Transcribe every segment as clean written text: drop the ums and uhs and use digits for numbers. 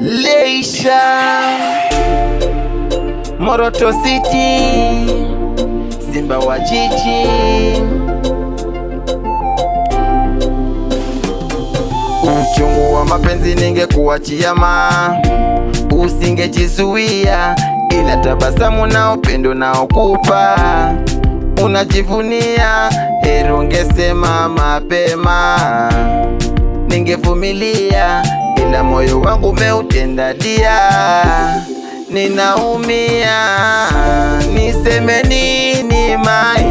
Leisha Moroto City, Simba wa jiji. Uchungu wa mapenzi ningekuachia usingejizuia, ila tabasamu na upendo naokupa unajivunia. Heri ungesema mapema, ningevumilia, ila moyo wangu umeutenda dia. Ninaumia, niseme nini mai,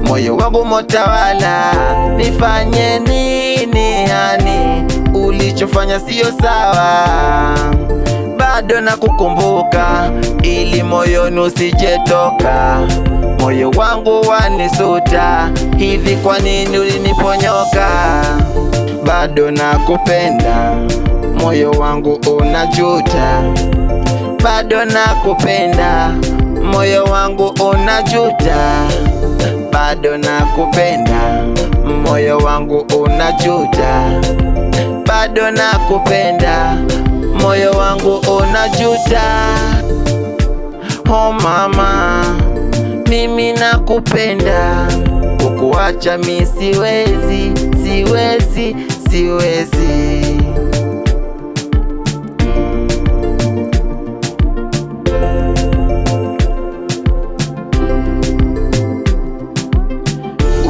moyo wangu motawala. Nifanye nini hani, ulichofanya sio sawa. Bado nakukumbuka, ili moyoni usijetoka. Moyo wangu wanisuta, hivi kwa nini uliniponyoka? Bado nakupenda, moyo wangu unajuta. Bado nakupenda, moyo wangu unajuta. Bado nakupenda, moyo wangu unajuta. Bado nakupenda, moyo wangu unajuta. Oh mama, mimi nakupenda, kukuacha mi siwezi, siwezi, siwezi.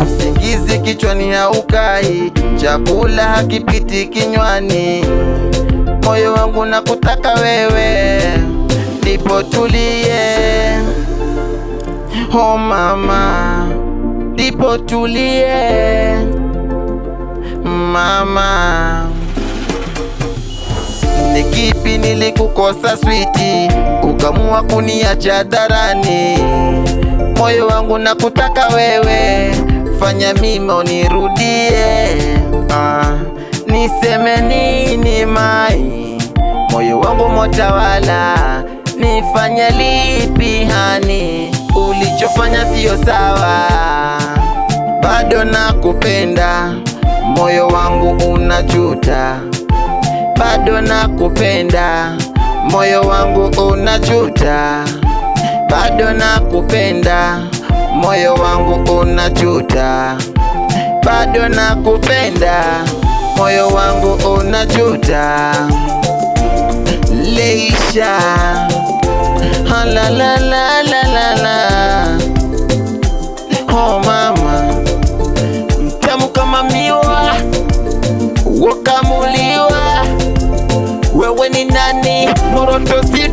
Usingizi kichwani haukai, chakula hakipiti kinywani. Moyo wangu nakutaka wewe, ndipo tulie. Oh mama, ndipo tulie. Mama, ni kipi nilikukosa switi, ukamua kuniacha hadharani? Moyo wangu nakutaka wewe, fanya mimi unirudie. Niseme nini mai, moyo wangu motawala. Nifanye lipi hani, ulichofanya sio sawa. Bado nakupenda, moyo wangu unajuta. Bado nakupenda, moyo wangu unajuta. Bado nakupenda, moyo wangu unajuta. Bado nakupenda, moyo wangu unajuta. Leisha, la la la la la la. Oh mama, mtamu kama miwa, wakamuliwa. Wewe ni nani? Moroto City.